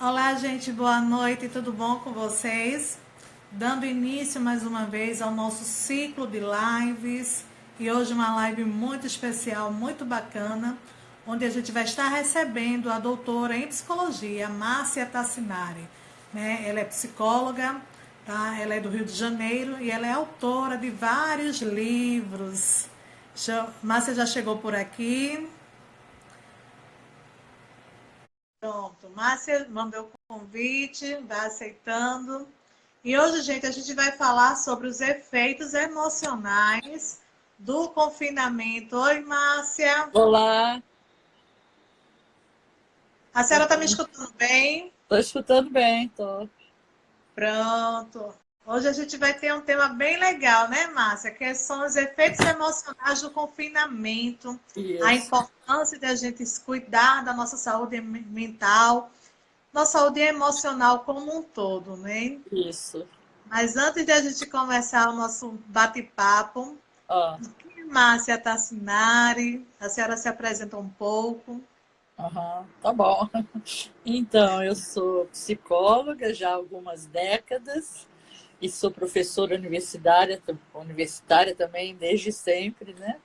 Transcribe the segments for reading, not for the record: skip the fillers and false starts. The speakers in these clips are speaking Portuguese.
Olá, gente, boa noite, tudo bom com vocês? Dando início mais uma vez ao nosso ciclo de lives e hoje uma live muito especial, muito bacana, onde a gente vai estar recebendo a doutora em psicologia, Márcia Tassinari, né? Ela é psicóloga, tá? Ela é do Rio de Janeiro e ela é autora de vários livros. Márcia já chegou por aqui. Pronto, Márcia mandou o convite, vai aceitando. E hoje, gente, a gente vai falar sobre os efeitos emocionais do confinamento. Oi, Márcia. Olá, A senhora está me escutando bem? estou escutando bem, tô. Pronto. Hoje a gente vai ter um tema bem legal, né, Márcia? Que são os efeitos emocionais do confinamento, a Isso, importância de a gente cuidar da nossa saúde mental, nossa saúde emocional como um todo, né? isso. Mas antes de a gente começar o nosso bate-papo, Ó, quem é Márcia Tassinari? A senhora se apresenta um pouco. aham, tá bom. Então, eu sou psicóloga já há algumas décadas e sou professora universitária também desde sempre, né?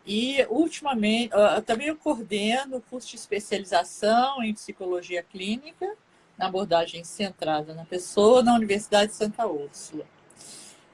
E ultimamente, também eu coordeno o curso de especialização em psicologia clínica, na abordagem centrada na pessoa, na Universidade de Santa Úrsula.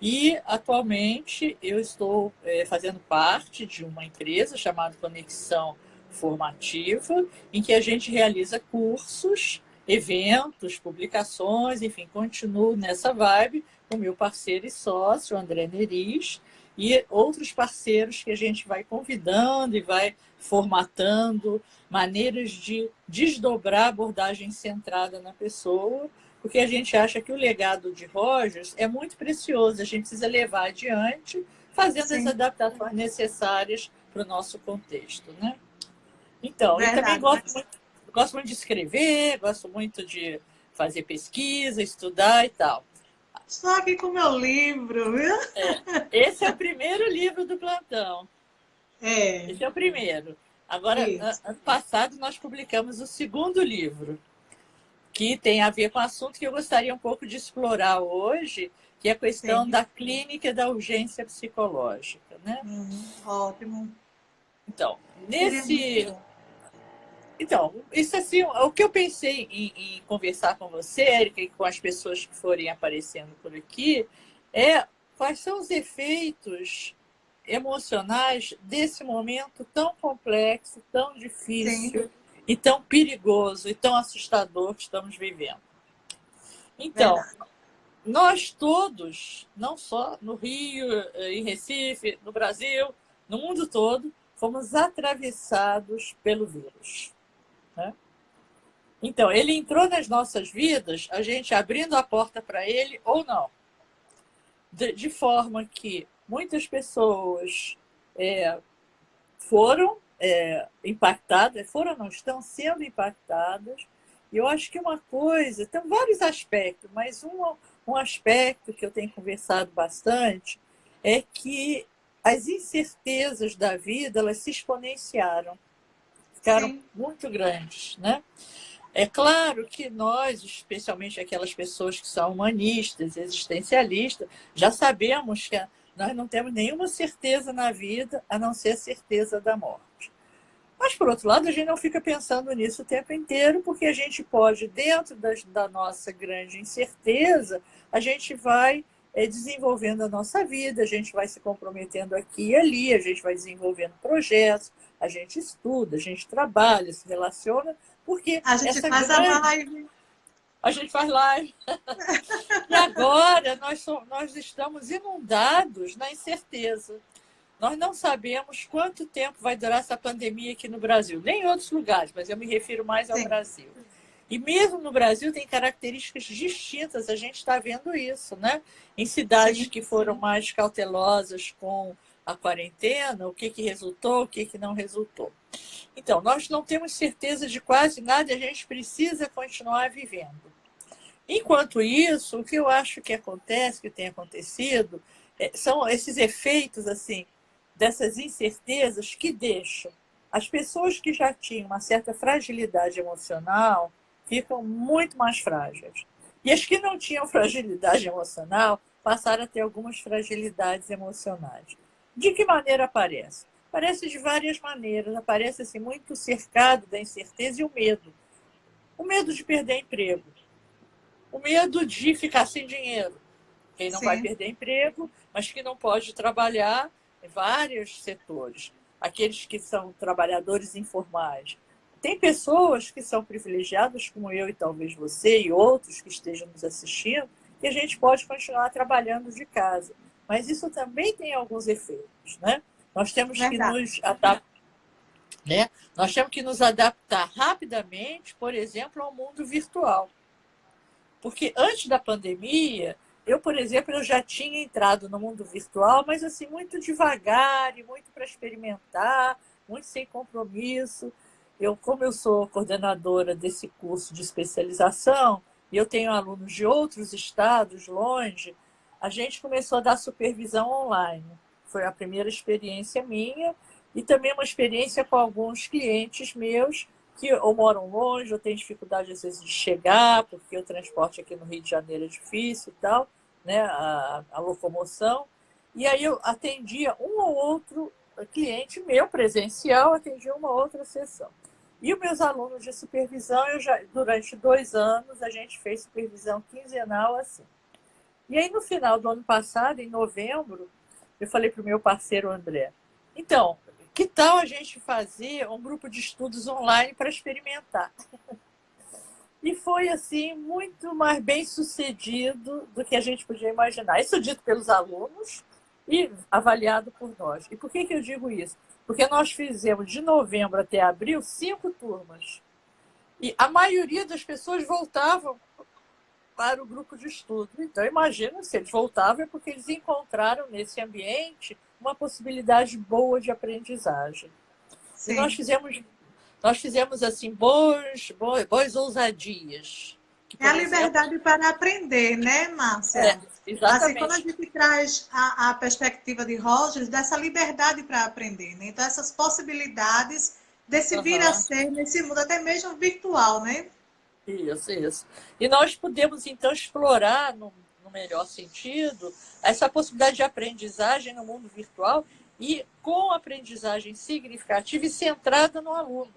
E, atualmente, eu estou fazendo parte de uma empresa chamada Conexão Formativa, em que a gente realiza cursos, eventos, publicações, enfim, continuo nessa vibe com meu parceiro e sócio, André Neris, e outros parceiros que a gente vai convidando e vai formatando maneiras de desdobrar a abordagem centrada na pessoa, porque a gente acha que o legado de Rogers é muito precioso, a gente precisa levar adiante, fazendo as Sim, adaptações necessárias para o nosso contexto, né? Então, e também verdade. gosto muito de escrever, gosto muito de fazer pesquisa, estudar e tal. Estou aqui com o meu livro, viu? Esse é o primeiro livro do Plantão. É, Esse é o primeiro. Agora, isso. ano passado, nós publicamos o segundo livro, que tem a ver com o assunto que eu gostaria um pouco de explorar hoje, que é a questão Sim. da clínica da urgência psicológica, né? Ótimo. Então, Seria muito nesse, bom. então, isso assim, o que eu pensei em conversar com você, Érica, e com as pessoas que forem aparecendo por aqui, é quais são os efeitos emocionais desse momento tão complexo, tão Sim, difícil e tão perigoso e tão assustador que estamos vivendo. Então, verdade. nós todos, não só no Rio, em Recife, no Brasil, no mundo todo, fomos atravessados pelo vírus, né? Então, ele entrou nas nossas vidas, a gente abrindo a porta para ele ou não, de forma que muitas pessoas foram impactadas, foram, não estão sendo impactadas. E eu acho que uma coisa, tem vários aspectos, mas um aspecto que eu tenho conversado bastante é que as incertezas da vida, elas se exponenciaram, ficaram Sim, muito grandes, né? É claro que nós, especialmente aquelas pessoas que são humanistas, existencialistas, já sabemos que nós não temos nenhuma certeza na vida a não ser a certeza da morte. Mas, por outro lado, a gente não fica pensando nisso o tempo inteiro, porque a gente pode, dentro da nossa grande incerteza, a gente vai desenvolvendo a nossa vida, a gente vai se comprometendo aqui e ali, a gente vai desenvolvendo projetos, a gente estuda, a gente trabalha, se relaciona, porque a gente essa faz a grande. live. A gente faz live. E agora nós estamos inundados na incerteza. Nós não sabemos quanto tempo vai durar essa pandemia aqui no Brasil, nem em outros lugares, mas eu me refiro mais ao Sim, Brasil. E mesmo no Brasil tem características distintas, a gente está vendo isso, né? Em cidades sim, que foram mais cautelosas com a quarentena, o que, que resultou, o que, que não resultou. Então, nós não temos certeza de quase nada e a gente precisa continuar vivendo. Enquanto isso, o que eu acho que acontece, que tem acontecido, são esses efeitos assim dessas incertezas que deixam as pessoas que já tinham uma certa fragilidade emocional, ficam muito mais frágeis. E as que não tinham fragilidade emocional passaram a ter algumas fragilidades emocionais. De que maneira aparece? Aparece de várias maneiras. Aparece assim, muito cercado da incerteza e o medo. O medo de perder emprego. O medo de ficar sem dinheiro. Quem não vai Sim. perder emprego, mas que não pode trabalhar em vários setores. Aqueles que são trabalhadores informais. Tem pessoas que são privilegiadas, como eu e talvez você e outros que estejam nos assistindo, que a gente pode continuar trabalhando de casa. Mas isso também tem alguns efeitos, né? Nós temos que Verdade. nos adaptar, né? Nós temos que nos adaptar rapidamente, por exemplo, ao mundo virtual. Porque antes da pandemia, eu, por exemplo, eu já tinha entrado no mundo virtual, mas assim, muito devagar e muito para experimentar, muito sem compromisso. Como eu sou coordenadora desse curso de especialização, e eu tenho alunos de outros estados, longe, a gente começou a dar supervisão online. Foi a primeira experiência minha e também uma experiência com alguns clientes meus que ou moram longe, ou têm dificuldade, às vezes, de chegar, porque o transporte aqui no Rio de Janeiro é difícil e tal, né? A locomoção. E aí eu atendia um ou outro cliente meu presencial, atendia uma outra sessão. E os meus alunos de supervisão, durante 2 anos, a gente fez supervisão quinzenal assim. E aí, no final do ano passado, em novembro, eu falei para o meu parceiro André, então, que tal a gente fazer um grupo de estudos online para experimentar? E foi, assim, muito mais bem sucedido do que a gente podia imaginar. Isso dito pelos alunos e avaliado por nós. E por que eu digo isso? Porque nós fizemos, de novembro até abril, 5 turmas. E a maioria das pessoas voltavam para o grupo de estudo. Então, imagina, se eles voltavam é porque eles encontraram nesse ambiente uma possibilidade boa de aprendizagem. E Sim. nós fizemos assim, boas ousadias. Que, É a por exemplo, liberdade para aprender, né, Márcia? Assim, quando a exatamente. gente traz a perspectiva de Rogers, dessa liberdade para aprender, né? Então, essas possibilidades desse vir a Uhum. ser nesse mundo, até mesmo virtual, né? Isso, isso. E nós podemos, então, explorar, no melhor sentido, essa possibilidade de aprendizagem no mundo virtual e com aprendizagem significativa e centrada no aluno,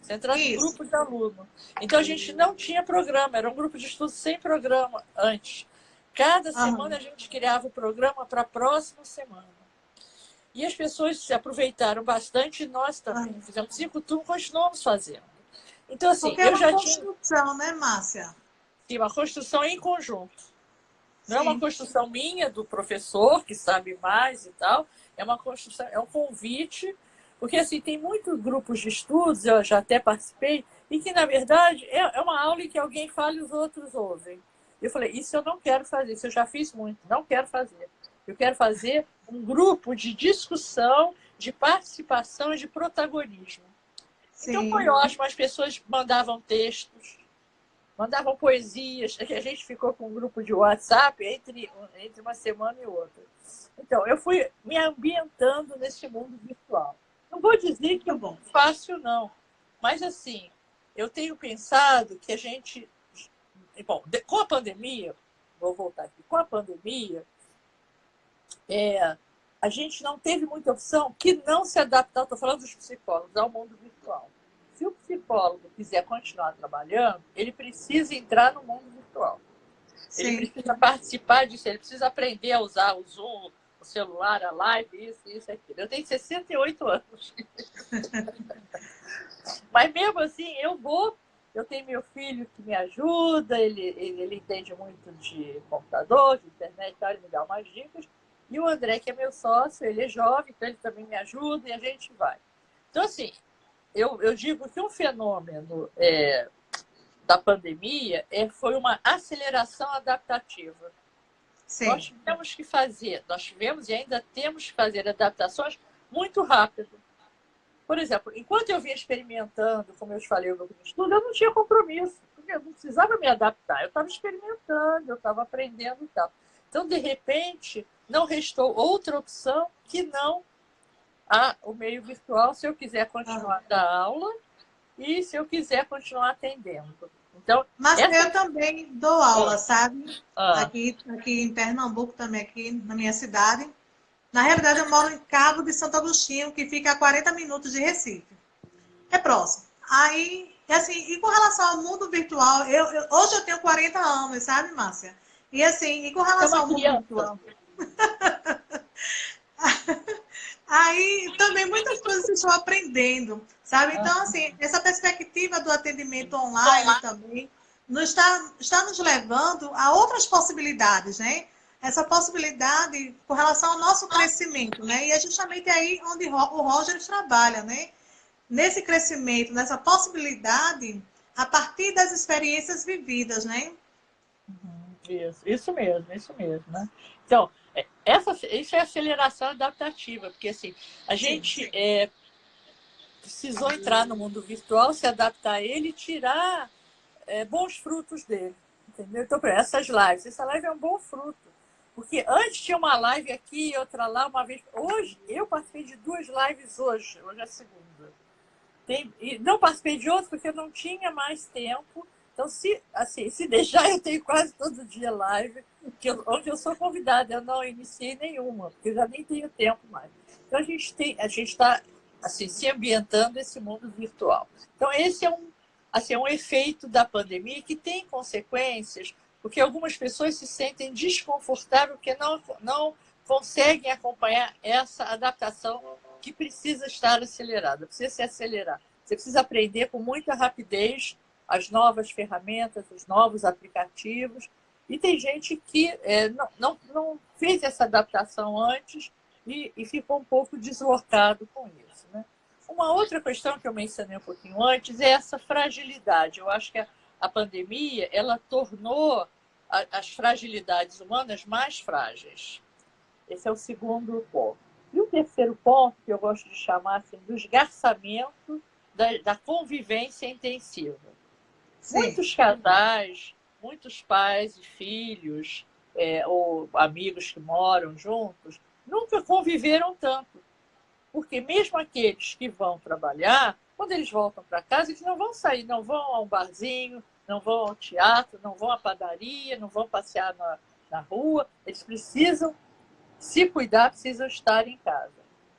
centrado no Isso. grupo de aluno. Então, a gente não tinha programa, era um grupo de estudo sem programa antes. Cada semana Aham. a gente criava o programa para a próxima semana. E as pessoas se aproveitaram bastante, e nós também. Aham. Fizemos 5 turnos, continuamos fazendo. Então, assim, Porque é eu uma já tinha construção, né, Márcia? uma construção em conjunto. Não é uma Sim. construção minha, do professor, que sabe mais e tal. É uma construção, é um convite, porque assim, tem muitos grupos de estudos, eu já até participei, e que, na verdade, é uma aula em que alguém fala e os outros ouvem. Eu falei, isso eu não quero fazer, isso eu já fiz muito, não quero fazer. Eu quero fazer um grupo de discussão, de participação e de protagonismo. Então foi Sim. ótimo, as pessoas mandavam textos, mandavam poesias, que a gente ficou com um grupo de WhatsApp entre uma semana e outra. Então, eu fui me ambientando nesse mundo virtual. Não vou dizer que Muito é bom. fácil, não, mas assim, eu tenho pensado que a gente. Bom, com a pandemia, vou voltar aqui, com a pandemia, a gente não teve muita opção que não se adaptar, estou falando dos psicólogos, ao mundo virtual. Se o psicólogo quiser continuar trabalhando, ele precisa entrar no mundo virtual. Ele Sim. precisa participar disso, ele precisa aprender a usar o Zoom, o celular, a live, isso, aquilo. Eu tenho 68 anos. Mas mesmo assim, eu tenho meu filho que me ajuda, ele entende muito de computador, de internet, ele me dá umas dicas. E o André, que é meu sócio, ele é jovem, então ele também me ajuda e a gente vai. Então, assim, eu digo que um fenômeno da pandemia foi uma aceleração adaptativa. Sim. Nós tivemos e ainda temos que fazer adaptações muito rápido. Por exemplo, enquanto eu vinha experimentando, como eu te falei, o grupo de estudo, eu não tinha compromisso, porque eu não precisava me adaptar. Eu estava experimentando, eu estava aprendendo e tal. Então, de repente, não restou outra opção que não o meio virtual, se eu quiser continuar Aham. a dar aula e se eu quiser continuar atendendo. Então, Mas essa... eu também dou aula, Ah, sabe? ah, Aqui em Pernambuco, também aqui na minha cidade. Na realidade, eu moro em Cabo de Santo Agostinho, que fica a 40 minutos de Recife. É próximo. Aí, assim, e com relação ao mundo virtual, hoje eu tenho 40 anos, sabe, Márcia? E assim, e com é relação uma ao mundo criança. virtual, aí também muitas coisas eu estou aprendendo, sabe? Ah, Então, assim, essa perspectiva do atendimento online também está nos levando a outras possibilidades, né? Essa possibilidade com relação ao nosso crescimento, né? E é justamente aí onde o Roger trabalha, né? Nesse crescimento, nessa possibilidade, a partir das experiências vividas, né? isso mesmo, né? Então, isso é aceleração adaptativa, porque assim, a Sim, gente precisou entrar no mundo virtual, se adaptar a ele e tirar bons frutos dele. Entendeu? Então, por exemplo, essa live é um bom fruto. Porque antes tinha uma live aqui e outra lá, uma vez. Hoje, eu participei de 2 lives hoje é a segunda. E não participei de outras porque eu não tinha mais tempo. Então, se deixar, eu tenho quase todo dia live, onde eu sou convidada. Eu não iniciei nenhuma, porque eu já nem tenho tempo mais. Então, a gente está assim, se ambientando esse mundo virtual. Então, esse é um efeito da pandemia que tem consequências, porque algumas pessoas se sentem desconfortáveis porque não conseguem acompanhar essa adaptação que precisa estar acelerada, precisa se acelerar. Você precisa aprender com muita rapidez as novas ferramentas, os novos aplicativos. E tem gente que não fez essa adaptação antes e ficou um pouco deslocado com isso, né? Uma outra questão que eu mencionei um pouquinho antes é essa fragilidade. Eu acho que a pandemia ela tornou as fragilidades humanas mais frágeis. Esse é o segundo ponto. E o terceiro ponto, que eu gosto de chamar assim, do esgarçamento da convivência intensiva. sim, Muitos casais, muitos pais e filhos, ou amigos que moram juntos, nunca conviveram tanto. Porque mesmo aqueles que vão trabalhar, quando eles voltam para casa, eles não vão sair, não vão a um barzinho, não vão ao teatro, não vão à padaria, não vão passear na rua. Eles precisam se cuidar, precisam estar em casa.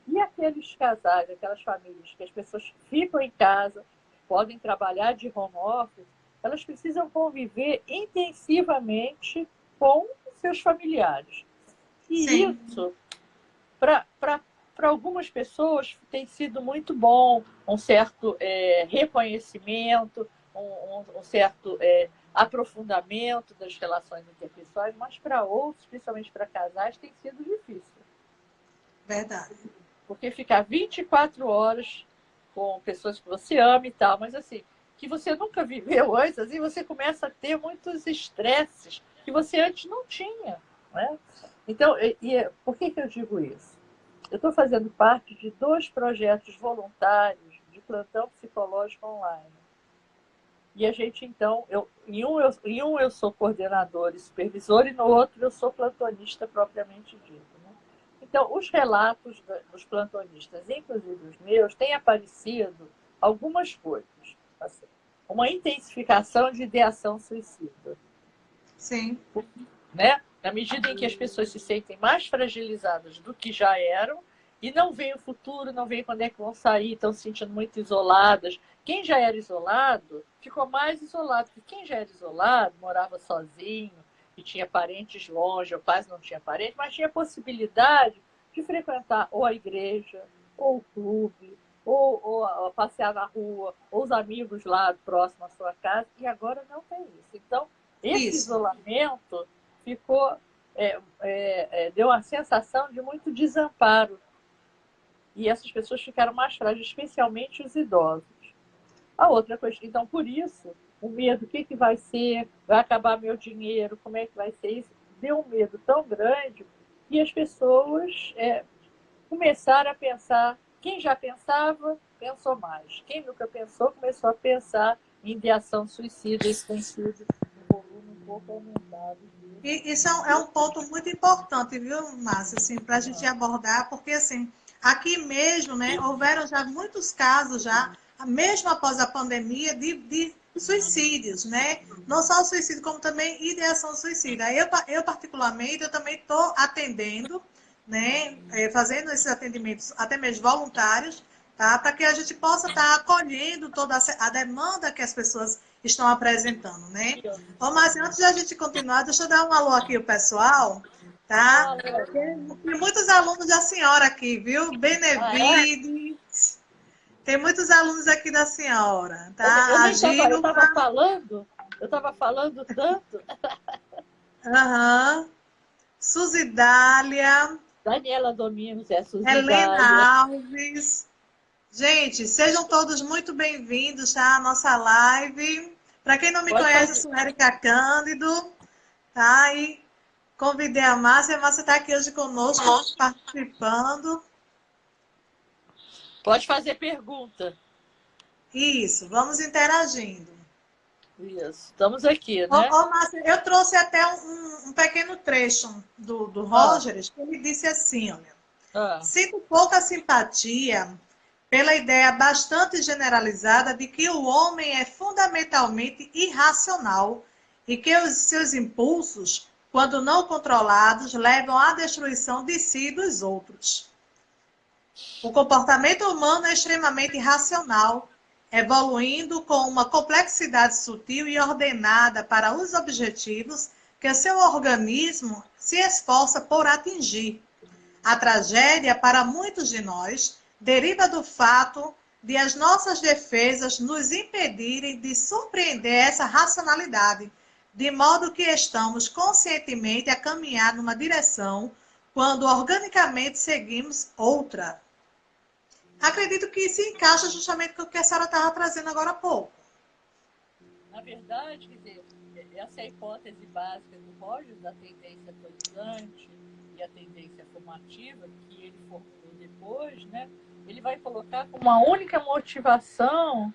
E aqueles casais, aquelas famílias que as pessoas ficam em casa, podem trabalhar de home office, elas precisam conviver intensivamente com seus familiares. E sim, isso, para algumas pessoas, tem sido muito bom, um certo reconhecimento, um certo aprofundamento das relações interpessoais, mas para outros, principalmente para casais, tem sido difícil. verdade. Porque ficar 24 horas com pessoas que você ama e tal, mas assim, que você nunca viveu antes, assim, você começa a ter muitos estresses que você antes não tinha. Né? Então, por que eu digo isso? Eu estou fazendo parte de 2 projetos voluntários de plantão psicológico online. E a gente, então, em um eu sou coordenador e supervisor, e no outro eu sou plantonista propriamente dito. Né? Então, os relatos dos plantonistas, inclusive os meus, têm aparecido algumas coisas. Assim, uma intensificação de ideação suicida. Sim, Né? Na medida em que as pessoas se sentem mais fragilizadas do que já eram e não veem o futuro, não veem quando é que vão sair, estão se sentindo muito isoladas. Quem já era isolado ficou mais isolado, porque quem já era isolado morava sozinho e tinha parentes longe, ou quase não tinha parentes, mas tinha possibilidade de frequentar ou a igreja, ou o clube, ou passear na rua, ou os amigos lá próximo à sua casa, e agora não tem isso. Então, esse isso. isolamento ficou deu uma sensação de muito desamparo. E essas pessoas ficaram mais frágeis, especialmente os idosos. A outra coisa, então, por isso, o medo, o que vai ser? Vai acabar meu dinheiro? Como é que vai ser isso? Deu um medo tão grande que as pessoas começaram a pensar. Quem já pensava, pensou mais. Quem nunca pensou, começou a pensar em ideação suicida. Isso tem sido um volume um pouco aumentado. E isso é um ponto muito importante, viu, Márcia, assim, para a gente abordar, porque assim, aqui mesmo, né, houveram já muitos casos já, mesmo após a pandemia, de suicídios, né? Não só o suicídio, como também ideação suicida. Eu particularmente, eu também estou atendendo, né? Fazendo esses atendimentos até mesmo voluntários, tá? Para que a gente possa estar acolhendo toda a demanda que as pessoas estão apresentando, né? Ô, mas antes de a gente continuar, deixa eu dar um alô aqui ao pessoal, tá? Tem muitos alunos da senhora aqui, viu? Ah, é? Benevides. Tem muitos alunos aqui da senhora, Eu tá? A nem estava, Gilma, eu estava falando tanto. aham, Suzidália, Daniela Domingos, é Suzidália. Helena Alves. Gente, sejam todos muito bem-vindos, tá? À nossa live. Para quem não me Pode conhece, eu fazer, sou Érica Cândido, tá? E convidei a Márcia está aqui hoje conosco, participando. pode fazer pergunta. Isso, vamos interagindo. Isso, estamos aqui, Ô, né? Márcia, eu trouxe até um pequeno trecho do Ah, Rogers, que ele disse assim, olha, ah, sinto pouca simpatia pela ideia bastante generalizada de que o homem é fundamentalmente irracional e que os seus impulsos, quando não controlados, levam à destruição de si e dos outros. O comportamento humano é extremamente racional, evoluindo com uma complexidade sutil e ordenada para os objetivos que seu organismo se esforça por atingir. A tragédia, para muitos de nós, deriva do fato de as nossas defesas nos impedirem de surpreender essa racionalidade, de modo que estamos conscientemente a caminhar numa direção, quando organicamente seguimos outra. Acredito que se encaixa justamente com o que a senhora estava trazendo agora há pouco. na verdade, quer dizer, essa é a hipótese básica do Rogers, da tendência atorizante e a tendência formativa, que ele formulou depois, né? Ele vai colocar como uma única motivação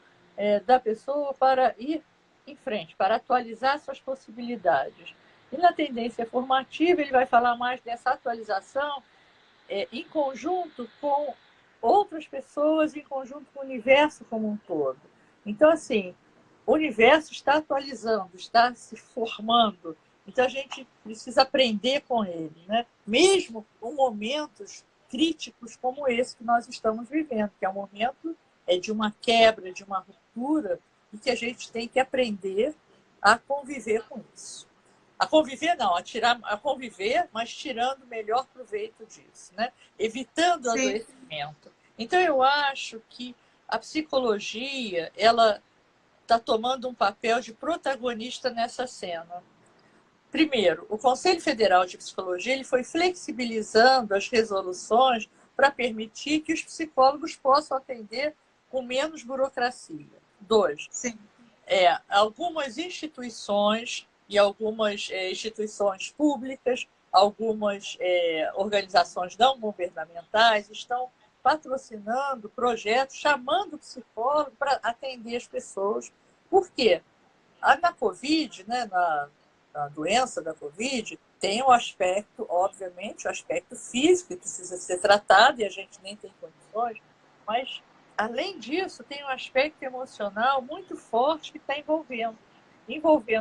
da pessoa para ir em frente, para atualizar suas possibilidades. E na tendência formativa, ele vai falar mais dessa atualização em conjunto com outras pessoas, em conjunto com o universo como um todo. Então, assim, o universo está atualizando, está se formando. Então, a gente precisa aprender com ele, né? Mesmo em momentos críticos como esse que nós estamos vivendo, que é um momento de uma quebra, de uma ruptura, e que a gente tem que aprender a conviver com isso. A conviver não, a conviver, mas tirando o melhor proveito disso, né? Evitando o Sim, adoecimento. Então eu acho que a psicologia ela está tomando um papel de protagonista nessa cena. Primeiro, o Conselho Federal de Psicologia ele foi flexibilizando as resoluções para permitir que os psicólogos possam atender com menos burocracia. Dois, sim, algumas instituições e algumas instituições públicas, algumas organizações não governamentais estão patrocinando projetos, chamando psicólogo para atender as pessoas. Por quê? Na Covid, né, na doença da Covid, tem o aspecto, obviamente, o aspecto físico que precisa ser tratado e a gente nem tem condições, mas, além disso, tem um aspecto emocional muito forte que está envolvendo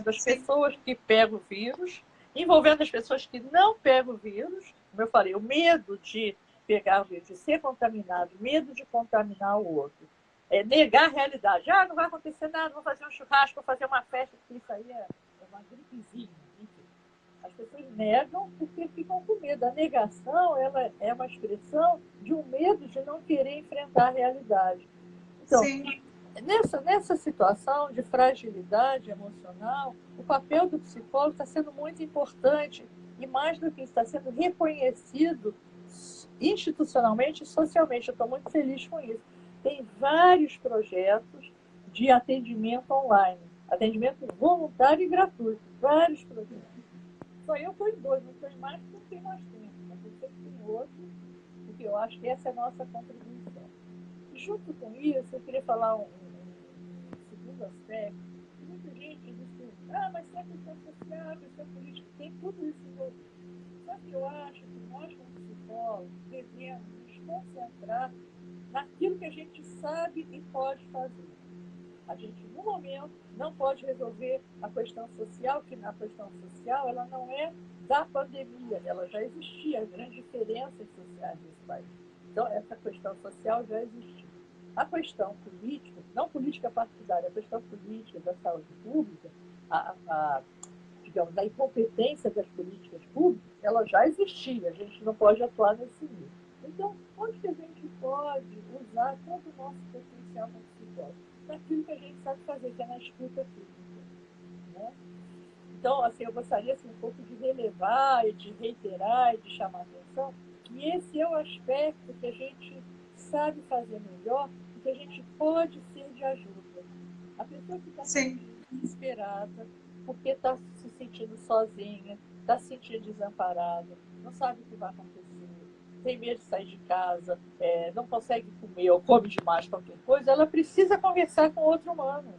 as sim, pessoas que pegam o vírus, envolvendo as pessoas que não pegam o vírus, como eu falei, o medo de pegar o vírus, de ser contaminado, medo de contaminar o outro. Negar a realidade. Não vai acontecer nada, vou fazer um churrasco, vou fazer uma festa, porque isso aí é uma gripezinha. Enfim. As pessoas negam porque ficam com medo. A negação ela é uma expressão de um medo de não querer enfrentar a realidade. Então, sim, nessa situação de fragilidade emocional, o papel do psicólogo está sendo muito importante e, mais do que isso, está sendo reconhecido institucionalmente e socialmente. Eu estou muito feliz com isso. Tem vários projetos de atendimento online, atendimento voluntário e gratuito, vários projetos. Só eu estou em dois, não estou em mais porque não tem mais tempo, mas eu sei que tem outros, porque eu acho que essa é a nossa contribuição. Junto com isso, eu queria falar um segundo aspecto. Muita gente diz que, mas se é questão social, questão política, tem tudo isso envolvido. Só que eu acho que nós, como psicólogos, devemos nos concentrar naquilo que a gente sabe e pode fazer. A gente, no momento, não pode resolver a questão social, que na questão social ela não é da pandemia, ela já existia, grandes diferenças sociais nesse país. Então, essa questão social já existia. A questão política, não política partidária, a questão política da saúde pública, digamos, a incompetência das políticas públicas, ela já existia, a gente não pode atuar nesse nível. Então, onde que a gente pode usar todo o nosso potencial municipal? Naquilo que a gente sabe fazer, que é na escuta pública. Né? Então, assim, eu gostaria assim, um pouco de relevar e de reiterar e de chamar a atenção que esse é o aspecto que a gente sabe fazer melhor e que a gente pode ser de ajuda. A pessoa que está desesperada, porque está se sentindo sozinha, está se sentindo desamparada, não sabe o que vai acontecer, tem medo de sair de casa, não consegue comer ou come demais qualquer coisa, ela precisa conversar com outro humano.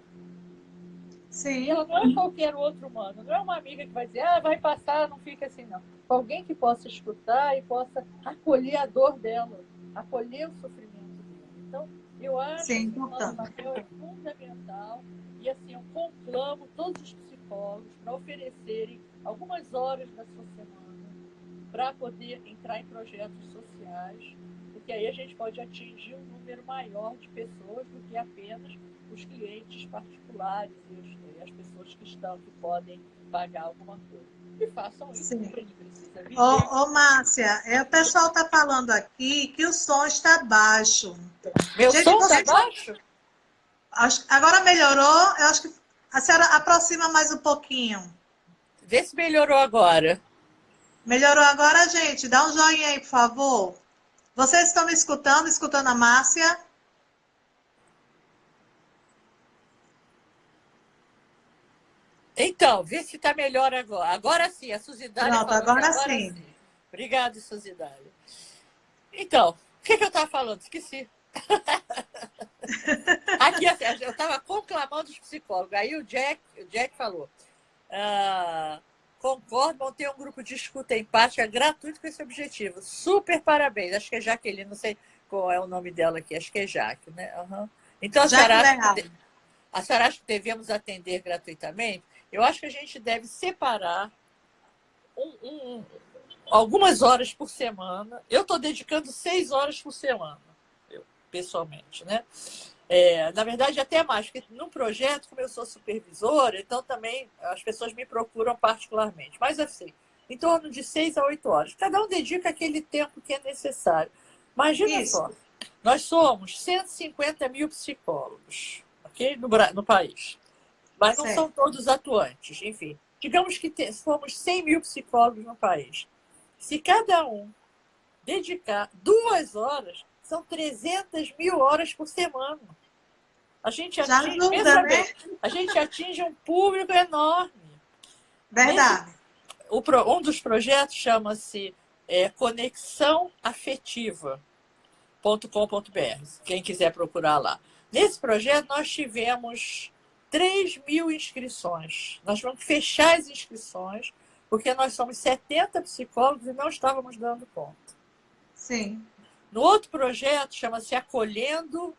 Sim. E ela não é qualquer outro humano, não é uma amiga que vai dizer, vai passar, não fica assim, não. Alguém que possa escutar e possa acolher a dor dela, acolher o sofrimento dela. Então, eu acho que o nosso papel é fundamental e, assim, eu conclamo todos os psicólogos para oferecerem algumas horas da sua semana para poder entrar em projetos sociais, porque aí a gente pode atingir um número maior de pessoas do que apenas os clientes particulares e as pessoas que podem pagar alguma coisa. E façam isso, porque a gente precisa viver. Márcia, o pessoal está falando aqui que o som está baixo. Meu som está baixo? Agora melhorou. Eu acho que a senhora aproxima mais um pouquinho. Vê se melhorou agora. Melhorou agora, gente? Dá um joinha aí, por favor. Vocês estão me escutando a Márcia? Então, vê se está melhor agora. Agora sim, a Suzidália falou. Pronto, agora sim. Obrigada, Suzidália. Então, o que eu estava falando? Esqueci. Aqui, assim, eu estava conclamando os psicólogos. Aí o Jack falou... concordo, vão ter um grupo de escuta empática gratuito com esse objetivo. Super parabéns. Acho que é Jaqueline, não sei qual é o nome dela aqui. Acho que é Jaque, né? Uhum. Então, a senhora acha que devemos atender gratuitamente? Eu acho que a gente deve separar algumas horas por semana. Eu estou dedicando 6 horas por semana, pessoalmente, né? Na verdade, até mais, porque num projeto, como eu sou supervisora, então também as pessoas me procuram particularmente. Mas assim, em torno de 6 a 8 horas. Cada um dedica aquele tempo que é necessário. Imagina só, nós somos 150 mil psicólogos, okay? no país. Mas não são todos atuantes. Enfim, digamos que somos 100 mil psicólogos no país. Se cada um dedicar 2 horas, são 300 mil horas por semana. A gente atinge um público enorme. Verdade. Um dos projetos chama-se conexãoafetiva.com.br, quem quiser procurar lá. Nesse projeto, nós tivemos 3 mil inscrições. Nós vamos fechar as inscrições, porque nós somos 70 psicólogos e não estávamos dando conta. Sim. No outro projeto, chama-se Acolhendo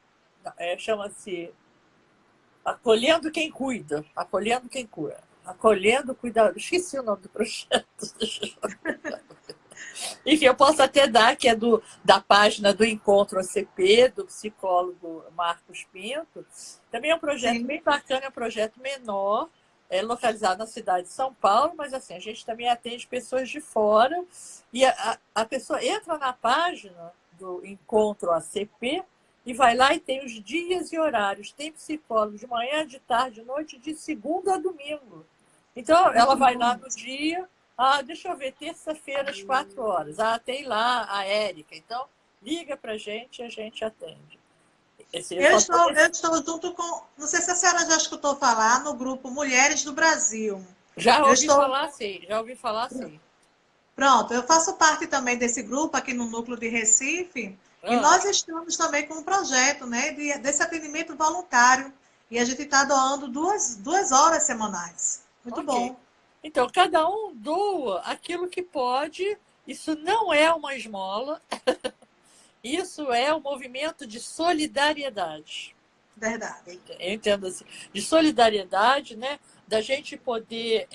Quem Cuida. Acolhendo Quem Cura. Acolhendo Cuidado. Esqueci o nome do projeto. Enfim, eu posso até dar, que é da página do Encontro ACP, do psicólogo Marcos Pinto. Também é um projeto bem bacana, é um projeto menor, localizado na cidade de São Paulo, mas assim, a gente também atende pessoas de fora. E a pessoa entra na página do Encontro ACP e vai lá e tem os dias e horários. Tem psicólogo de manhã, de tarde, de noite, de segunda a domingo. Então, ela vai lá no dia... deixa eu ver, terça-feira às 4 horas. Tem lá a Érica. Então, liga para a gente e a gente atende. Eu estou junto com... Não sei se a senhora já escutou falar no grupo Mulheres do Brasil. Já ouvi falar, sim. Pronto, eu faço parte também desse grupo aqui no Núcleo de Recife. E nós estamos também com um projeto, né, desse atendimento voluntário. E a gente está doando 2 horas semanais. Muito bom. Então, cada um doa aquilo que pode. Isso não é uma esmola. Isso é um movimento de solidariedade. Verdade. Eu entendo assim, de solidariedade, né? Da gente poder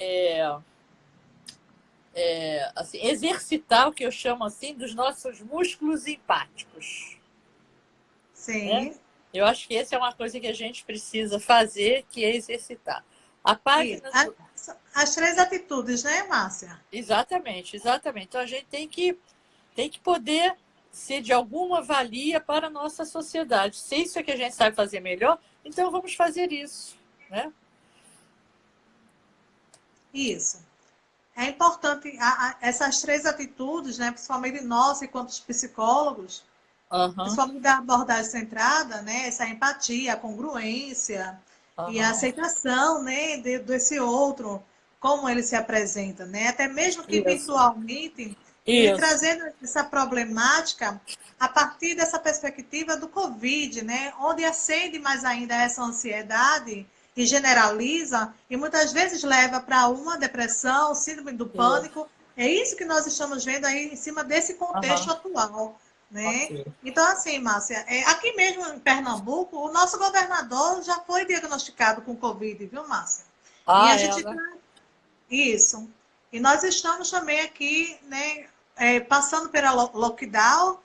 assim, exercitar o que eu chamo assim dos nossos músculos empáticos. Né? Sim. Eu acho que essa é uma coisa que a gente precisa fazer, que é exercitar. A E página do... as três atitudes, né, Márcia? Exatamente, exatamente. Então a gente tem que poder ser de alguma valia para a nossa sociedade. Se isso é que a gente sabe fazer melhor, então vamos fazer isso. Né? Isso. É importante essas três atitudes, né, principalmente nós, enquanto psicólogos, Uhum, principalmente da abordagem centrada, né, essa empatia, a congruência e a uhum. aceitação, né, desse outro, como ele se apresenta, né, até mesmo que Isso, virtualmente, ele isso. trazendo essa problemática a partir dessa perspectiva do Covid, né, onde acende mais ainda essa ansiedade e generaliza e muitas vezes leva para uma depressão, síndrome do Isso. pânico. É isso que nós estamos vendo aí em cima desse Uhum, contexto atual, né? ok. Então, assim, Márcia, aqui mesmo em Pernambuco, o nosso governador já foi diagnosticado com Covid, viu, Márcia? E a Ah, gente ela. está. Isso. E nós estamos também aqui, né, passando pela lockdown,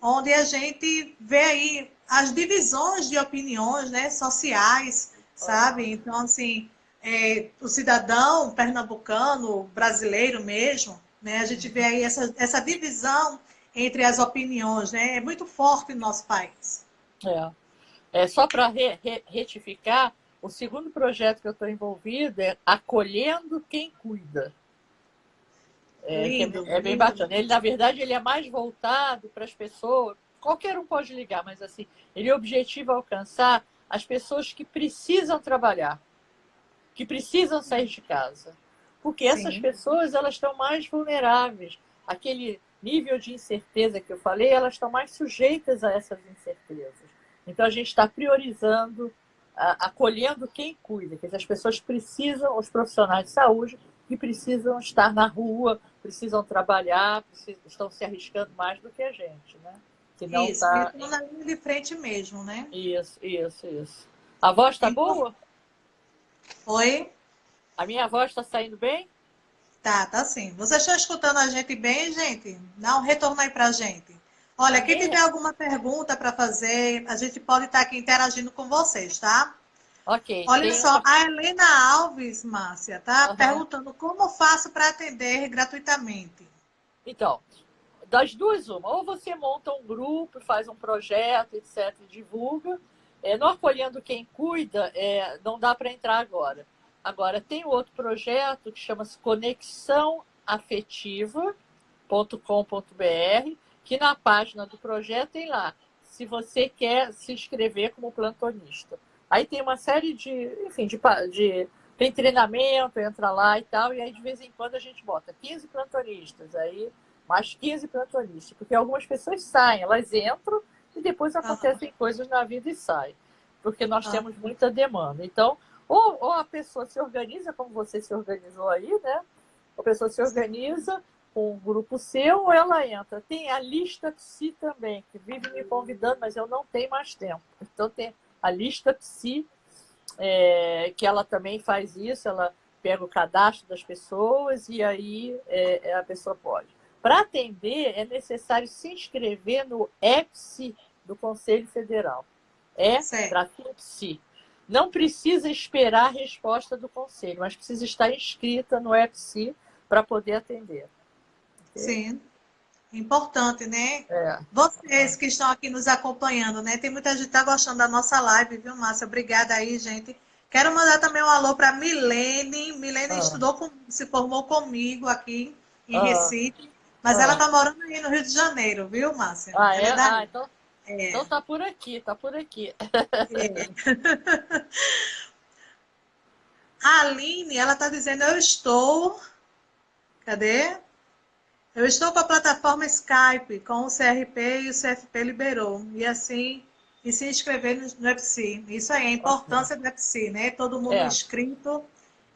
onde a gente vê aí as divisões de opiniões, né, sociais, Uhum. sabe? Então, assim, o cidadão pernambucano, brasileiro mesmo, né, a gente vê aí essa divisão entre as opiniões, né? É muito forte no nosso país. Só para retificar, o segundo projeto que eu estou envolvida é Acolhendo Quem Cuida. Que Lindo, é bem lindo. bacana. Ele, na verdade, ele é mais voltado para as pessoas. Qualquer um pode ligar, mas assim, ele objetiva alcançar as pessoas que precisam trabalhar, que precisam sair de casa. Porque essas Sim, pessoas elas estão mais vulneráveis. Aquele nível de incerteza que eu falei, elas estão mais sujeitas a essas incertezas. Então a gente está priorizando, acolhendo quem cuida, que as pessoas precisam, os profissionais de saúde, que precisam estar na rua, precisam trabalhar, estão se arriscando mais do que a gente, né? Que não isso. E está. estão na linha de frente mesmo, né? Isso, isso, isso. A voz está Então, boa? oi? A minha voz está saindo bem? Tá sim. Vocês estão escutando a gente bem, gente? Dá um retorno aí pra gente. Olha, quem Ninguém. tiver alguma pergunta para fazer, a gente pode estar aqui interagindo com vocês, tá? Ok, Olha tem só, uma. a Helena Alves, Márcia, tá Uhum. perguntando como faço para atender gratuitamente. Então, das duas, uma. Ou você monta um grupo, faz um projeto, etc., e divulga. No Acolhendo Quem Cuida, não dá para entrar agora. Agora, tem outro projeto que chama-se conexãoafetiva.com.br, que na página do projeto tem lá, se você quer se inscrever como plantonista. Aí tem uma série de, enfim, tem treinamento, entra lá e tal, e aí de vez em quando a gente bota 15 plantonistas, aí mais 15 plantonistas, porque algumas pessoas saem, elas entram e depois Aham, acontecem coisas na vida e saem, porque nós aham, temos muita demanda. Então, ou a pessoa se organiza, como você se organizou aí, né? A pessoa se sim. organiza com um grupo seu ou ela entra. Tem a lista Psi também, que vive me convidando, mas eu não tenho mais tempo. Então tem a lista Psi, que ela também faz isso, ela pega o cadastro das pessoas e aí a pessoa pode. Para atender, é necessário se inscrever no EPSI do Conselho Federal. Certo. Psi. Não precisa esperar a resposta do Conselho, mas precisa estar inscrita no EPSI para poder atender. Okay? Sim. Importante, né? É. Vocês que estão aqui nos acompanhando, né? Tem muita gente que tá gostando da nossa live, viu, Márcia? Obrigada aí, gente. Quero mandar também um alô para Milene. Milene Ah, se formou comigo aqui em ah, Recife, mas ela ah. tá morando aí no Rio de Janeiro, viu, Márcia? Ah, Ela é? é Ah, daí. então tá por aqui, tá por aqui. É. A Aline, ela tá dizendo, eu estou. Cadê? Eu estou com a plataforma Skype, com o CRP e o CFP liberou. E assim, e se inscrever no EPSI. Isso aí, a Ok. importância do EPSI, né? Todo mundo É, inscrito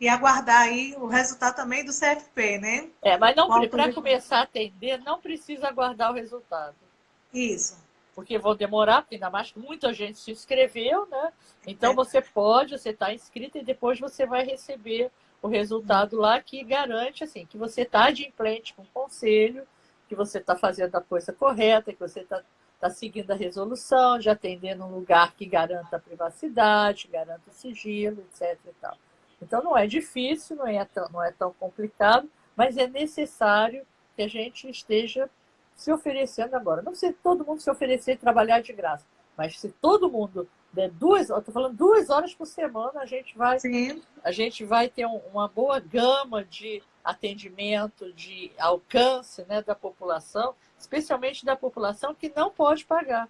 e aguardar aí o resultado também do CFP, né? mas não Com a para autorização. começar a atender, não precisa aguardar o resultado. Isso. porque vão demorar, porque ainda mais que muita gente se inscreveu, né? Então você está inscrito e depois você vai receber o resultado lá que garante assim, que você está adimplente com o conselho, que você está fazendo a coisa correta, que você está seguindo a resolução, de atender num lugar que garanta a privacidade, garanta o sigilo, etc. E tal. Então não é difícil, não é tão complicado, mas é necessário que a gente esteja se oferecendo agora. Não precisa todo mundo se oferecer e trabalhar de graça, mas se todo mundo der eu estou falando 2 horas por semana, a gente vai ter uma boa gama de atendimento, de alcance, né, da população, especialmente da população que não pode pagar.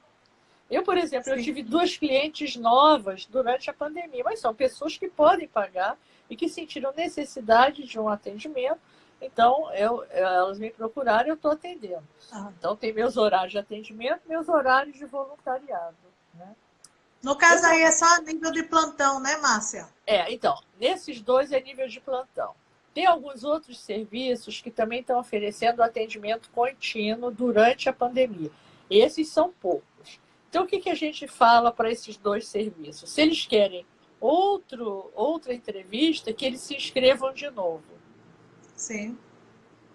Eu, por exemplo, eu tive 2 clientes novas durante a pandemia, mas são pessoas que podem pagar e que sentiram necessidade de um atendimento. Então, elas me procuraram e eu estou atendendo. Então, tem meus horários de atendimento, meus horários de voluntariado. Né? No caso aí é só nível de plantão, né, Márcia? Então, nesses 2 é nível de plantão. Tem alguns outros serviços que também estão oferecendo atendimento contínuo durante a pandemia. Esses são poucos. Então, o que a gente fala para esses 2 serviços? Se eles querem outra entrevista, que eles se inscrevam de novo. Sim.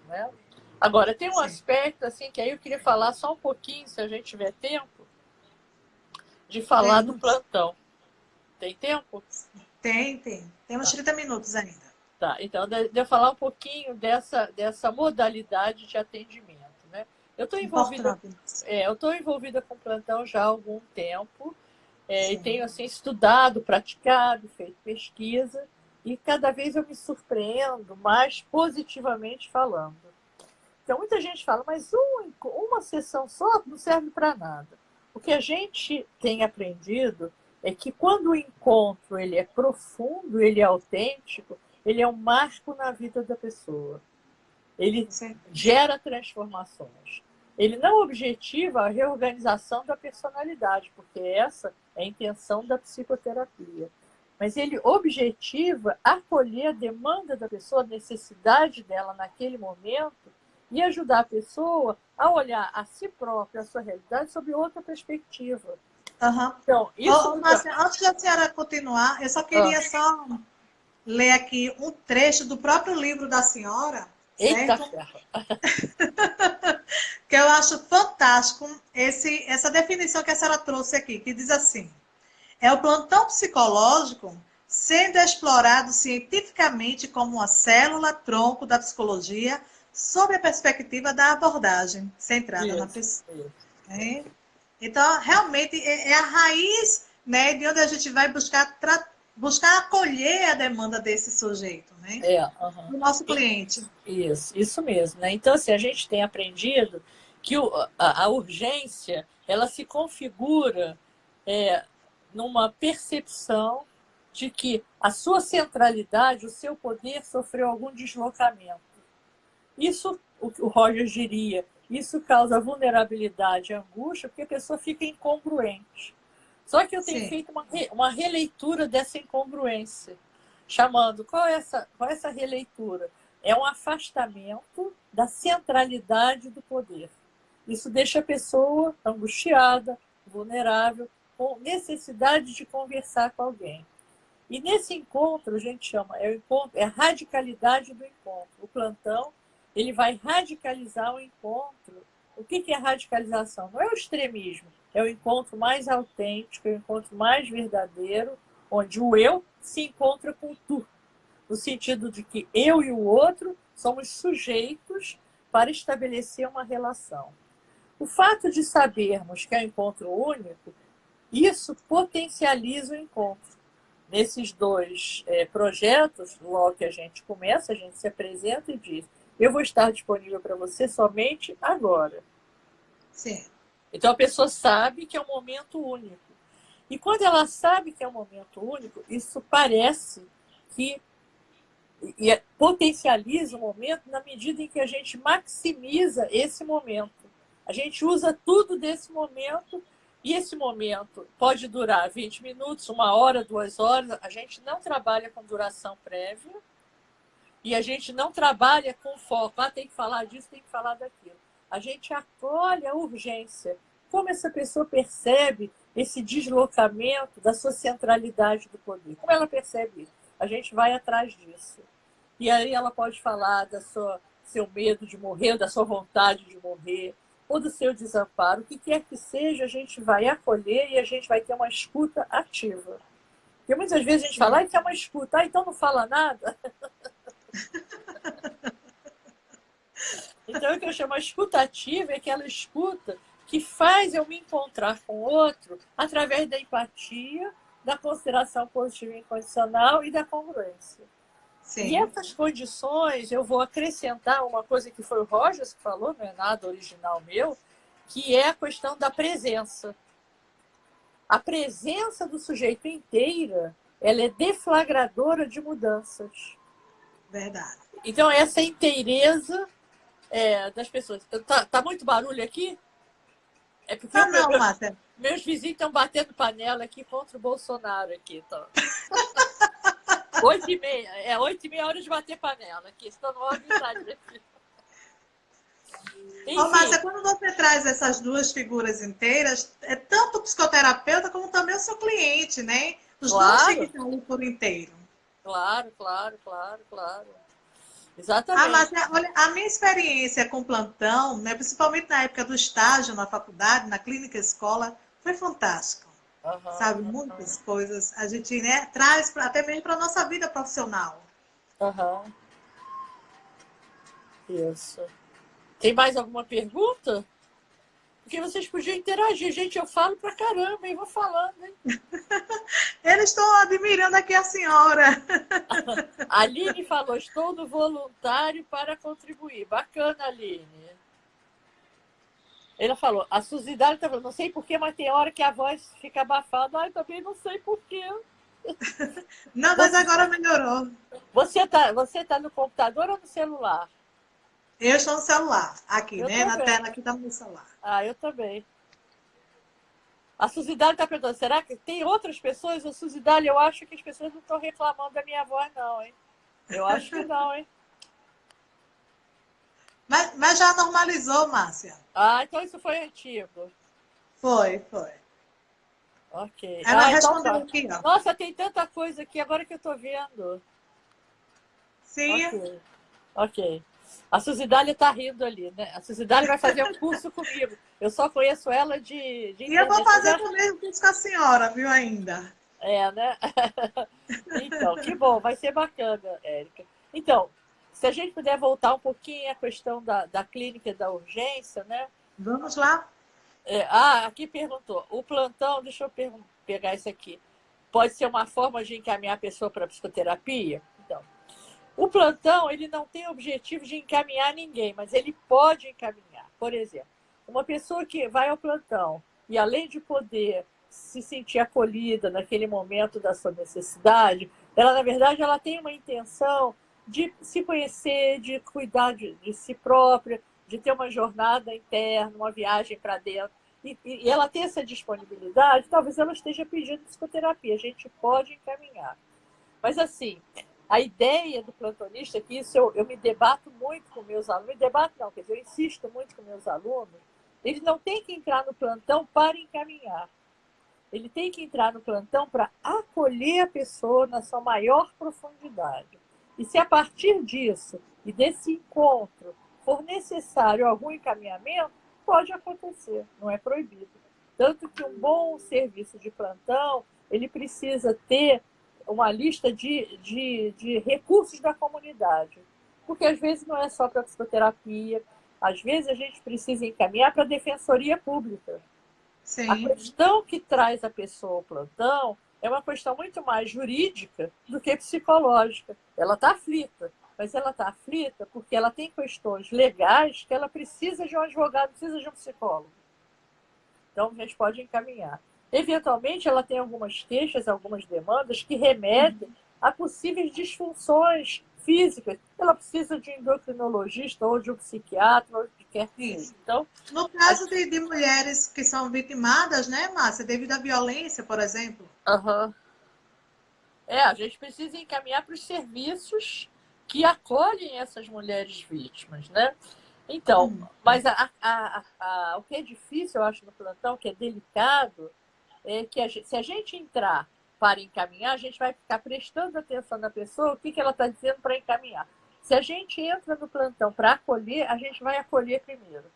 Né? Agora, tem um aspecto assim que aí eu queria falar só um pouquinho, se a gente tiver tempo, de falar do plantão. Tem tempo? Tem. Temos 30 minutos ainda. Tá, então, de eu falar um pouquinho dessa modalidade de atendimento. Né? Eu estou envolvida com plantão já há algum tempo, e tenho assim, estudado, praticado, feito pesquisa, e cada vez eu me surpreendo mais positivamente falando. Então, muita gente fala, mas uma sessão só não serve para nada. O que a gente tem aprendido é que quando o encontro ele é profundo, ele é autêntico, ele é um marco na vida da pessoa. Ele gera transformações. Ele não objetiva a reorganização da personalidade, porque essa é a intenção da psicoterapia. Mas ele objetiva acolher a demanda da pessoa, a necessidade dela naquele momento, e ajudar a pessoa a olhar a si própria, a sua realidade, sob outra perspectiva. Então, isso... Márcia, antes da senhora continuar, eu só queria só ler aqui um trecho do próprio livro da senhora, certo? Que eu acho fantástico essa definição que a senhora trouxe aqui, que diz assim: é o plantão psicológico sendo explorado cientificamente como uma célula-tronco da psicologia sob a perspectiva da abordagem centrada na pessoa. Então, realmente, é a raiz, né, de onde a gente vai buscar acolher a demanda desse sujeito, né? Do nosso cliente. Isso mesmo. Né? Então, assim, a gente tem aprendido que a urgência, ela se configura numa percepção de que a sua centralidade, o seu poder sofreu algum deslocamento. Isso, o Rogers diria, isso causa vulnerabilidade e angústia, porque a pessoa fica incongruente. Só que eu tenho feito uma releitura dessa incongruência, chamando, qual é essa releitura? É um afastamento da centralidade do poder. Isso deixa a pessoa angustiada, vulnerável, com necessidade de conversar com alguém. E nesse encontro, a gente chama, é a radicalidade do encontro. O plantão, ele vai radicalizar o encontro. O que é radicalização? Não é o extremismo, é o encontro mais autêntico, é o encontro mais verdadeiro, onde o eu se encontra com o tu, no sentido de que eu e o outro somos sujeitos para estabelecer uma relação. O fato de sabermos que é um encontro único, isso potencializa o encontro. Nesses 2 projetos, logo que a gente começa, a gente se apresenta e diz: eu vou estar disponível para você somente agora. Então a pessoa sabe que é um momento único. E quando ela sabe que é um momento único, isso parece que potencializa o momento na medida em que a gente maximiza esse momento. A gente usa tudo desse momento, e esse momento pode durar 20 minutos, 1 hora, 2 horas. A gente não trabalha com duração prévia e a gente não trabalha com foco. Tem que falar disso, tem que falar daquilo. A gente acolhe a urgência, como essa pessoa percebe esse deslocamento da sua centralidade do poder. Como ela percebe isso? A gente vai atrás disso. E aí ela pode falar do seu medo de morrer, da sua vontade de morrer, ou do seu desamparo. O que quer que seja, a gente vai acolher e a gente vai ter uma escuta ativa. Porque muitas vezes a gente fala, que é uma escuta, então não fala nada. Então, o que eu chamo de escuta ativa é aquela escuta que faz eu me encontrar com o outro através da empatia, da consideração positiva e incondicional e da congruência. Sim. E essas condições, eu vou acrescentar uma coisa que foi o Rogers que falou, não é nada original meu, que é a questão da presença. A presença do sujeito inteira, ela é deflagradora de mudanças. Verdade. Então, essa inteireza das pessoas. Tá muito barulho aqui? É porque Márcia. Meus vizinhos estão batendo panela aqui contra o Bolsonaro. Aqui, então. 8h30. 8h30 hora de bater panela. Aqui, estou no arbitragem aqui. Márcia, quando você traz essas duas figuras inteiras, é tanto o psicoterapeuta como também o seu cliente, né? Os dois têm que estar ali por inteiro. Claro. Exatamente. Márcia, olha, a minha experiência com plantão, né, principalmente na época do estágio na faculdade, na clínica escola, foi fantástica. Sabe, muitas coisas a gente, né, traz até mesmo para a nossa vida profissional. Isso. Tem mais alguma pergunta? Porque vocês podiam interagir. Gente, eu falo pra caramba, hein? Vou falando, hein? Eles estão admirando aqui a senhora. A Aline falou, estou no voluntário para contribuir. Bacana, Aline. Ela falou, a Suzidade está falando, não sei porquê, mas tem hora que a voz fica abafada. Ai, também não sei porquê. Não, mas agora melhorou. Você tá no computador ou no celular? Eu estou no celular, aqui, né? Na tela aqui está no meu celular. Eu também. A Suzidale está perguntando, será que tem outras pessoas? A Suzidale, eu acho que as pessoas não estão reclamando da minha voz, não, hein? Eu acho que não, hein? Mas já normalizou, Márcia. Então isso foi antigo. Foi. Ok. Ela respondeu então, aqui, ó. Nossa, tem tanta coisa aqui, agora que eu estou vendo. Sim. Ok. A Suzidale está rindo ali, né? A Suzidale vai fazer um curso comigo. Eu só conheço ela de E eu vou fazer também o curso com a senhora, viu, ainda? Né? Então, que bom, vai ser bacana, Érica. Então, se a gente puder voltar um pouquinho à questão da clínica e da urgência, né? Vamos lá. Aqui perguntou, o plantão, deixa eu pegar isso aqui, pode ser uma forma de encaminhar a pessoa para a psicoterapia? Então, o plantão, ele não tem objetivo de encaminhar ninguém, mas ele pode encaminhar. Por exemplo, uma pessoa que vai ao plantão e, além de poder se sentir acolhida naquele momento da sua necessidade, ela, na verdade, ela tem uma intenção de se conhecer, de cuidar de si própria, de ter uma jornada interna, uma viagem para dentro. E ela tem essa disponibilidade, talvez ela esteja pedindo psicoterapia. A gente pode encaminhar. Mas, assim, a ideia do plantonista é que isso eu me debato muito com meus alunos. Me debato não, quer dizer, eu insisto muito com meus alunos. Ele não tem que entrar no plantão para encaminhar. Ele tem que entrar no plantão para acolher a pessoa na sua maior profundidade. E se a partir disso e desse encontro for necessário algum encaminhamento, pode acontecer, não é proibido. Tanto que um bom serviço de plantão, ele precisa ter uma lista de recursos da comunidade. Porque às vezes não é só para psicoterapia, às vezes a gente precisa encaminhar para a defensoria pública. Sim. A questão que traz a pessoa ao plantão é uma questão muito mais jurídica do que psicológica. Ela está aflita, mas ela está aflita porque ela tem questões legais que ela precisa de um advogado, precisa de um psicólogo. Então, a gente pode encaminhar. Eventualmente, ela tem algumas queixas, algumas demandas que remetem a possíveis disfunções físicas. Ela precisa de um endocrinologista ou de um psiquiatra, ou de quer que seja. Então, no caso de mulheres que são vitimadas, né, Márcia, devido à violência, por exemplo. A gente precisa encaminhar para os serviços que acolhem essas mulheres vítimas, né? Então, mas o que é difícil, eu acho, no plantão, que é delicado, é que se a gente entrar para encaminhar, a gente vai ficar prestando atenção na pessoa, o que ela está dizendo para encaminhar. Se a gente entra no plantão para acolher, a gente vai acolher primeiro.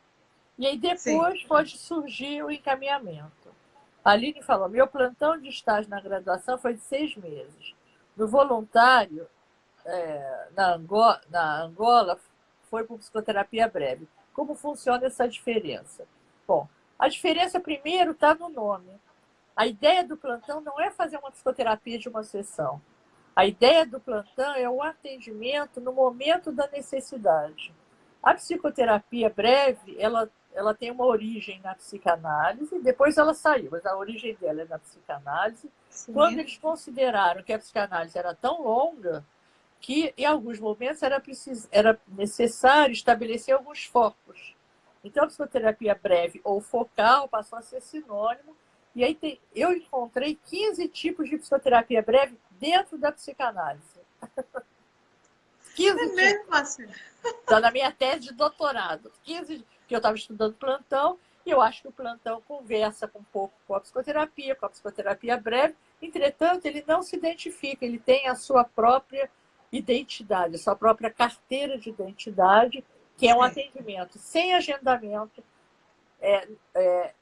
E aí depois Sim. pode surgir o encaminhamento. A Aline falou, meu plantão de estágio na graduação foi de 6 meses. No voluntário, na Angola, foi por psicoterapia breve. Como funciona essa diferença? Bom, a diferença, primeiro, está no nome. A ideia do plantão não é fazer uma psicoterapia de uma sessão. A ideia do plantão é o atendimento no momento da necessidade. A psicoterapia breve, ela tem uma origem na psicanálise, depois ela saiu, mas a origem dela é na psicanálise. Sim. Quando eles consideraram que a psicanálise era tão longa que, em alguns momentos, era necessário estabelecer alguns focos. Então, a psicoterapia breve ou focal passou a ser sinônimo. E aí eu encontrei 15 tipos de psicoterapia breve dentro da psicanálise. 15 tipos. Mesmo, Márcia? Está na minha tese de doutorado. 15 que eu estava estudando plantão, e eu acho que o plantão conversa um pouco com a psicoterapia breve. Entretanto, ele não se identifica, ele tem a sua própria identidade, a sua própria carteira de identidade, que é um atendimento sem agendamento,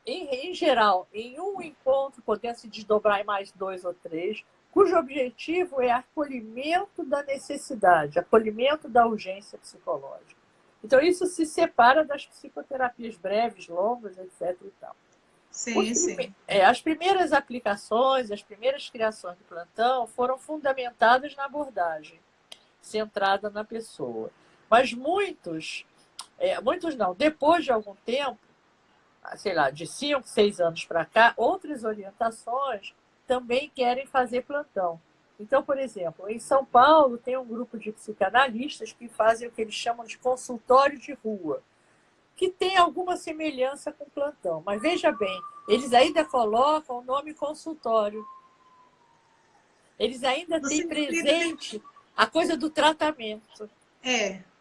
em geral, em um encontro, podendo se desdobrar em mais 2 ou 3, cujo objetivo é acolhimento da necessidade, acolhimento da urgência psicológica. Então, isso se separa das psicoterapias breves, longas, etc. E tal. Sim. As primeiras aplicações, as primeiras criações do plantão foram fundamentadas na abordagem, centrada na pessoa. Mas muitos não, depois de algum tempo, sei lá, de 5, 6 anos para cá, outras orientações também querem fazer plantão. Então, por exemplo, em São Paulo tem um grupo de psicanalistas que fazem o que eles chamam de consultório de rua, que tem alguma semelhança com plantão. Mas veja bem, eles ainda colocam o nome consultório. Eles ainda têm presente a coisa do tratamento.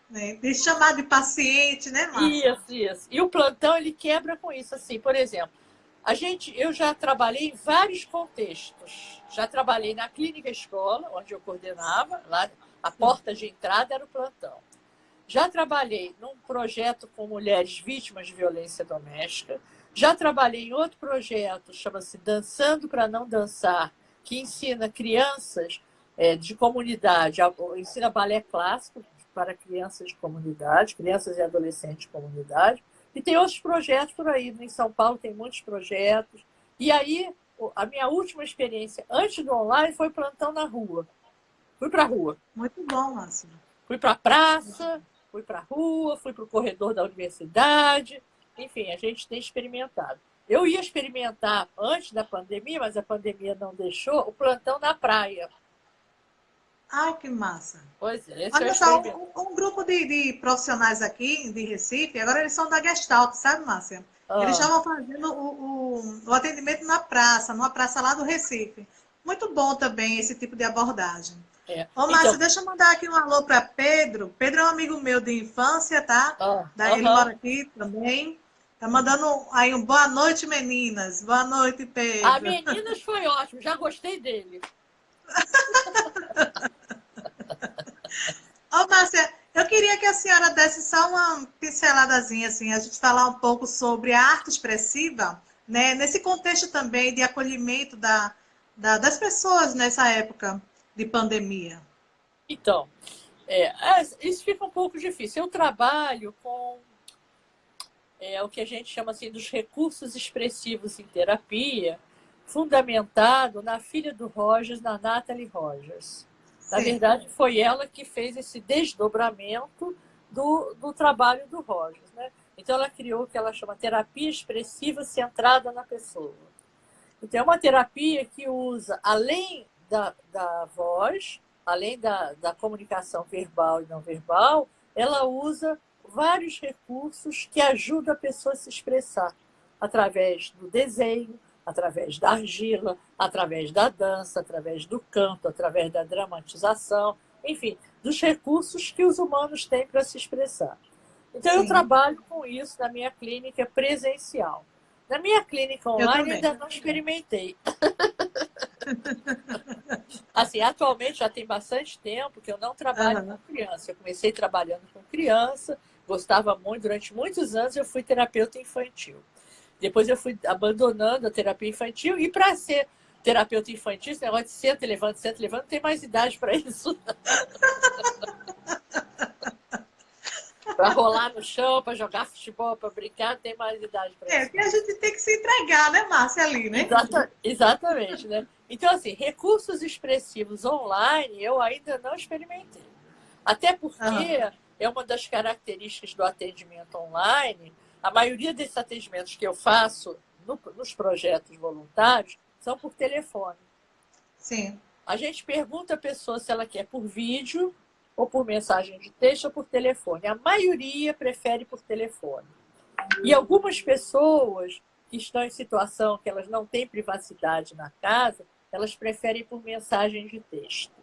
Né? De chamar de paciente, né, Márcia? Isso. E o plantão, ele quebra com isso. Assim, por exemplo, eu já trabalhei em vários contextos. Já trabalhei na clínica escola, onde eu coordenava, lá a porta de entrada era o plantão. Já trabalhei num projeto com mulheres vítimas de violência doméstica. Já trabalhei em outro projeto, chama-se Dançando para Não Dançar, que ensina crianças de comunidade, ensina balé clássico para crianças de comunidade, crianças e adolescentes de comunidade. E tem outros projetos por aí. Em São Paulo tem muitos projetos. E aí, a minha última experiência antes do online foi plantão na rua. Fui para a rua. Muito bom, Márcia. Fui para a praça, fui para a rua, fui para o corredor da universidade. Enfim, a gente tem experimentado. Eu ia experimentar antes da pandemia, mas a pandemia não deixou, o plantão na praia. Ai, que massa. Pois é. Olha só, um grupo de profissionais aqui de Recife, agora eles são da Gestalt, sabe, Márcia? Eles estavam fazendo o atendimento na praça, numa praça lá do Recife. Muito bom também esse tipo de abordagem. Ô, Márcia, deixa eu mandar aqui um alô para Pedro. Pedro é um amigo meu de infância, tá? Ele mora aqui também. Tá mandando aí um boa noite, meninas. Boa noite, Pedro. A meninas foi ótimo, já gostei dele. Ô, Márcia, eu queria que a senhora desse só uma pinceladazinha, assim, a gente falar um pouco sobre a arte expressiva, né? Nesse contexto também de acolhimento das pessoas nessa época de pandemia. Então, isso fica um pouco difícil. Eu trabalho com o que a gente chama assim dos recursos expressivos em terapia, fundamentado na filha do Rogers, na Natalie Rogers. Na verdade, foi ela que fez esse desdobramento do trabalho do Rogers, né? Então, ela criou o que ela chama terapia expressiva centrada na pessoa. Então, é uma terapia que usa, além da voz, além da comunicação verbal e não verbal, ela usa vários recursos que ajudam a pessoa a se expressar, através do desenho, através da argila, através da dança, através do canto, através da dramatização, enfim, dos recursos que os humanos têm para se expressar. Então, eu Sim, trabalho com isso na minha clínica presencial. Na minha clínica eu online, também. ainda não experimentei. Assim, atualmente já tem bastante tempo que eu não trabalho com Aham. criança. Eu comecei trabalhando com criança, gostava muito, durante muitos anos eu fui terapeuta infantil. Depois eu fui abandonando a terapia infantil e para ser terapeuta infantil, esse negócio de senta, levanta, não tem mais idade para isso. Para rolar no chão, para jogar futebol, para brincar, não tem mais idade para É, isso. porque a gente tem que se entregar, né, Márcia, ali, né? Exatamente, né? Então, assim, recursos expressivos online eu ainda não experimentei. Até Aham. porque é uma das características do atendimento online. A maioria desses atendimentos que eu faço nos projetos voluntários são por telefone. Sim, A gente pergunta a pessoa se ela quer por vídeo, ou por mensagem de texto, ou por telefone. A maioria prefere por telefone. E algumas pessoas que estão em situação que elas não têm privacidade na casa, elas preferem por mensagem de texto.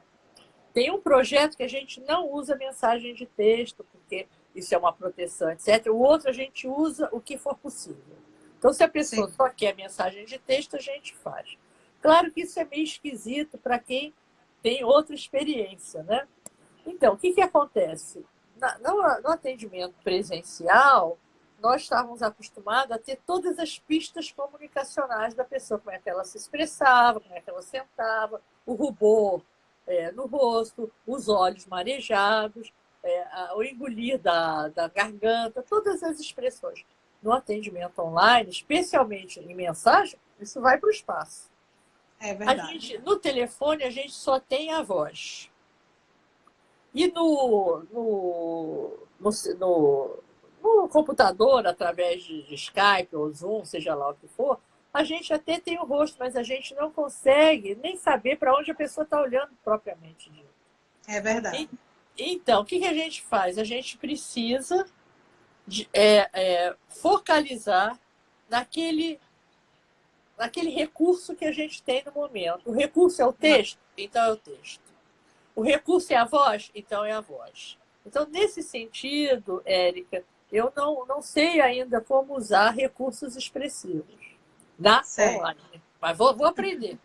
Tem um projeto que a gente não usa mensagem de texto, porque isso é uma proteção, etc. O outro a gente usa o que for possível. Então, se a pessoa sim, só quer mensagem de texto, a gente faz. Claro que isso é meio esquisito para quem tem outra experiência, né? Então, o que, que acontece? No atendimento presencial, nós estávamos acostumados a ter todas as pistas comunicacionais da pessoa, como é que ela se expressava, como é que ela sentava, o rubor no rosto, os olhos marejados, o engolir da garganta, todas as expressões. No atendimento online, especialmente em mensagem, isso vai para o espaço. é verdade. No telefone, a gente só tem a voz. E no computador, através de Skype ou Zoom, seja lá o que for, a gente até tem o rosto, mas a gente não consegue nem saber para onde a pessoa está olhando propriamente dito. É verdade. E, então, o que, que a gente faz? A gente precisa focalizar naquele, naquele recurso que a gente tem no momento. O recurso é o Ah, texto? Então é o texto. O recurso é a voz? Então é a voz. Então, nesse sentido, Érica, eu não sei ainda como usar recursos expressivos na certo, online, mas vou aprender.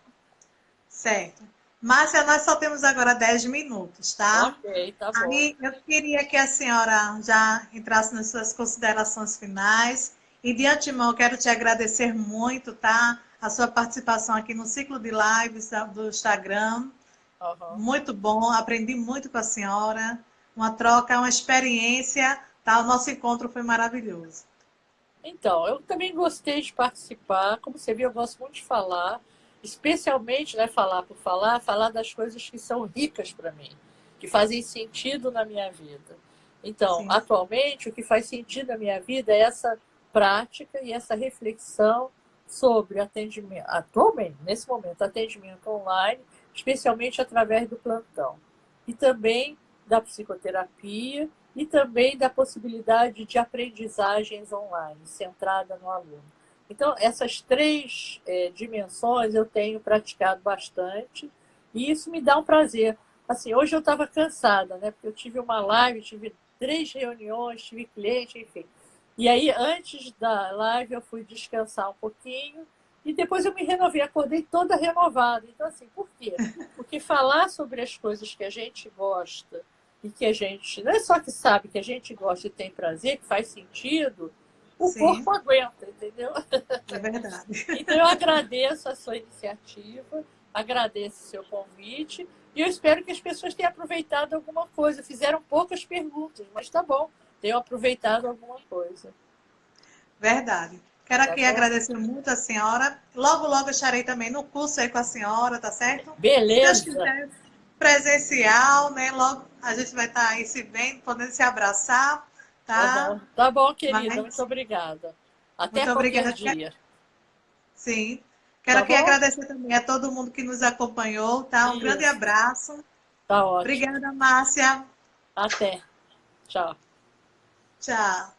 certo. Márcia, nós só temos agora 10 minutos, tá? Ok, tá bom. Aí eu queria que a senhora já entrasse nas suas considerações finais. E de antemão, quero te agradecer muito, tá? A sua participação aqui no ciclo de lives do Instagram. Uhum. Muito bom, aprendi muito com a senhora. Uma troca, uma experiência, tá? O nosso encontro foi maravilhoso. Então, eu também gostei de participar. Como você viu, eu gosto muito de falar, especialmente, né, falar por falar, falar das coisas que são ricas para mim, que fazem sentido na minha vida. Então, Sim, atualmente, o que faz sentido na minha vida é essa prática e essa reflexão sobre atendimento, atualmente, nesse momento, atendimento online, especialmente através do plantão. E também da psicoterapia e também da possibilidade de aprendizagens online, centrada no aluno. Então, essas três dimensões eu tenho praticado bastante e isso me dá um prazer. Assim, hoje eu estava cansada, né? Porque eu tive uma live, tive 3 reuniões, tive cliente, enfim. E aí, antes da live, eu fui descansar um pouquinho e depois eu me renovei, acordei toda renovada. Então, assim, por quê? Porque falar sobre as coisas que a gente gosta e que a gente, não é só que sabe, que a gente gosta e tem prazer, que faz sentido, o sim, corpo aguenta, entendeu? é verdade. Então eu agradeço a sua iniciativa, agradeço o seu convite e eu espero que as pessoas tenham aproveitado alguma coisa. Fizeram poucas perguntas, mas tá bom, tenham aproveitado alguma coisa. Verdade. Quero Tá aqui bom? agradecer muito a senhora. Logo, logo eu estarei também no curso aí com a senhora, tá certo? Se Deus Beleza. quiser, presencial, né? Logo a gente vai estar aí se vendo, podendo se abraçar, tá? Uhum. Tá bom, querida. Muito Mas, obrigada. Até muito qualquer obrigada. dia. Sim. Quero Tá aqui bom? agradecer também a todo mundo que nos acompanhou, tá? Um grande Isso. abraço. Tá ótimo. Obrigada, Márcia. Até. Tchau. Tchau.